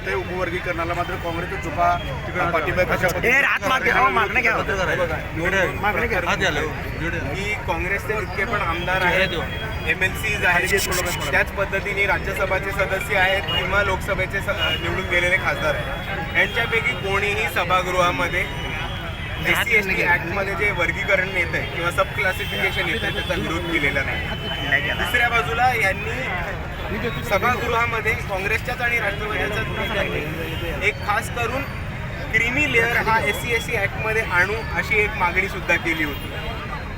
होते उपवर्गीकरणाला, मात्र काँग्रेसचा चुका पाठिंबा कशा की काँग्रेसचे जितके पण आमदार आहेत, MLCs आहेत, त्याच पद्धतीने राज्यसभाचे सदस्य आहेत किंवा लोकसभेचे निवडून गेलेले खासदार आहेत, यांच्यापैकी कोणीही सभागृहामध्ये SC/ST ॲक्टमध्ये जे वर्गीकरण येत आहे किंवा सब क्लासिफिकेशन येत आहे त्याचा विरोध केलेला नाही. दुसऱ्या बाजूला यांनी सभागृहामध्ये काँग्रेसच्याच आणि राष्ट्रवादीच्याच नेत्यांनी एक खास करून क्रीमी लेअर हा SC/ST ॲक्टमध्ये आणू अशी एक मागणी सुद्धा केली होती.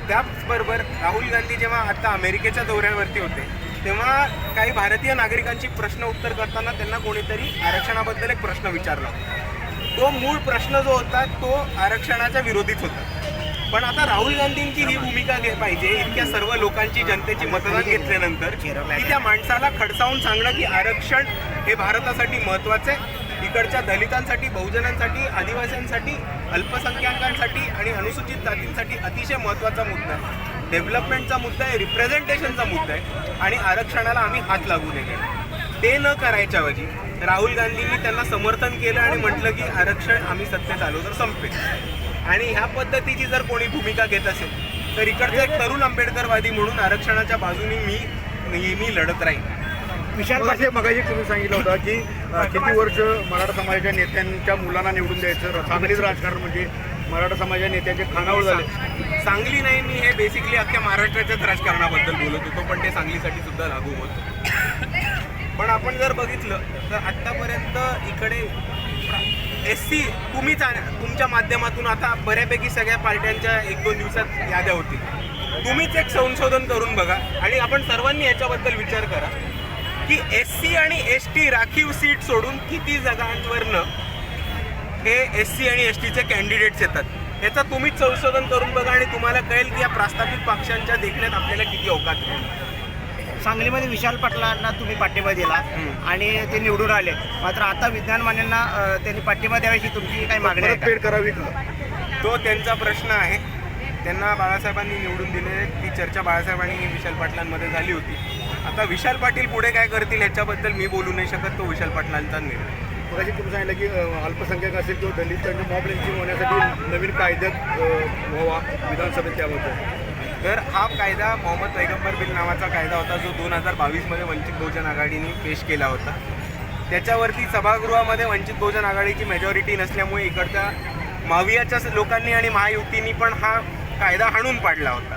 त्याचबरोबर राहुल गांधी जेव्हा आता अमेरिकेच्या दौऱ्यावरती होते तेव्हा काही भारतीय नागरिकांची प्रश्न उत्तर करताना त्यांना कोणीतरी आरक्षणाबद्दल एक प्रश्न विचारला. तो मूळ प्रश्न जो होता तो आरक्षणाच्या विरोधीच होता. पण आता राहुल गांधींची ही भूमिका पाहिजे इतक्या सर्व लोकांची जनतेची मतदान घेतल्यानंतर की त्या माणसाला खडसावून सांगणं की आरक्षण हे भारतासाठी महत्त्वाचं आहे, इकडच्या दलितांसाठी, बहुजनांसाठी, आदिवासींसाठी, अल्पसंख्याकांसाठी आणि अनुसूचित जातींसाठी अतिशय महत्त्वाचा मुद्दा आहे, डेव्हलपमेंटचा मुद्दा आहे, रिप्रेझेंटेशनचा मुद्दा आहे आणि आरक्षणाला आम्ही हात लागू नये. ते न करायच्याऐवजी राहुल गांधींनी त्यांना समर्थन केलं आणि म्हटलं की आरक्षण आम्ही सत्तेत आलो तर संपेल. आणि ह्या पद्धतीची जर कोणी भूमिका घेत असेल तर इकडचा एक तरुण आंबेडकरवादी म्हणून आरक्षणाच्या बाजूने मी नेहमी लढत राहील. विशाल पाटील मगाशी तुम्ही सांगितलं होतं की किती वर्ष मराठा समाजाच्या नेत्यांच्या मुलांना निवडून द्यायचं, सांगलीचं राजकारण म्हणजे मराठा समाजाच्या नेत्यांचे खानावळ झाले. सांगली नाही, मी हे बेसिकली अख्ख्या महाराष्ट्राच्याच राजकारणाबद्दल बोलत होतो, पण ते सांगलीसाठी सुद्धा लागू होतं. पण आपण जर बघितलं तर आत्तापर्यंत इकडे SC तुम्हीच तुमच्या माध्यमातून आता बऱ्यापैकी सगळ्या पार्ट्यांच्या 1-2 दिवसात याद्या होतील, तुम्हीच एक संशोधन करून बघा आणि आपण सर्वांनी याच्याबद्दल विचार करा की SC आणि ST राखीव सीट सोडून किती जागांवरनं हे SC आणि STचे कॅन्डिडेट्स येतात, याचं तुम्हीच संशोधन करून बघा आणि तुम्हाला कळेल की या प्रस्थापित पक्षांच्या देखण्यात आपल्याला किती अवकाश आहे. सांगलीमध्ये विशाल पाटलांना तुम्ही पाठिंबा दिला आणि ते निवडून आले, मात्र आता विज्ञान मान्यांना त्यांनी पाठिंबा द्यायची तुमची काही मागणी आहे परतफेड करावी का? तो त्यांचा प्रश्न आहे. त्यांना बाळासाहेबांनी निवडून दिले, ती चर्चा बाळासाहेबांनी विशाल पाटलांमध्ये झाली होती. आता विशाल पाटील पुढे काय करतील ह्याच्याबद्दल मी बोलू नाही शकत, तो विशाल पाटलांचा निर्णय. मगाशी तुम्ही सांगितलं की अल्पसंख्याक असेल किंवा दलित मॉब लिंचिंग होण्यासाठी नवीन कायद्यात व्हावा विधानसभेत त्याबद्दल. तर हा कायदा मोहम्मद पैगंबर बिल नावाचा कायदा होता जो 2022मध्ये वंचित बहुजन आघाडीने पेश केला होता. त्याच्यावरती सभागृहामध्ये वंचित बहुजन आघाडीची मेजॉरिटी नसल्यामुळे इकडच्या मावियाच्या लोकांनी आणि महायुतींनी पण हा कायदा हाणून पाडला होता.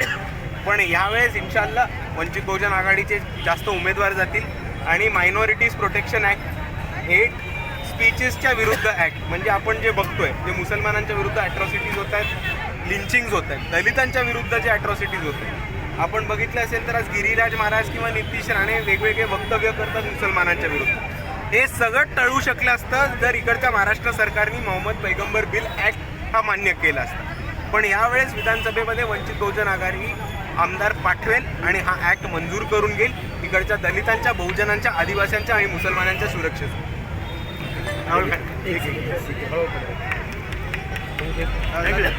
पण यावेळेस इन्शाल्लाह वंचित बहुजन आघाडीचे जास्त उमेदवार जातील आणि मायनॉरिटीज प्रोटेक्शन ॲक्ट, हेट स्पीचेसच्या विरुद्ध ॲक्ट, म्हणजे आपण जे बघतोय जे मुसलमानांच्या विरुद्ध ॲट्रॉसिटीज होत आहेत, लिंचिंग्स होत आहेत, दलितांच्या विरुद्ध जे ॲट्रॉसिटीज होत आहेत, आपण बघितलं असेल तर आज गिरिराज महाराज किंवा नितीश राणे वेगवेगळे वक्तव्य करतात मुसलमानांच्या विरुद्ध. हे सगळं टळू शकलं असतं जर इकडच्या महाराष्ट्र सरकारने मोहम्मद पैगंबर बिल ॲक्ट हा मान्य केला असता. पण यावेळेस विधानसभेमध्ये वंचित बहुजन आघाडी आमदार पाठवेल आणि हा ॲक्ट मंजूर करून घेईल इकडच्या दलितांच्या, बहुजनांच्या, आदिवासींच्या आणि मुसलमानांच्या सुरक्षेसाठी. ठीक आहे.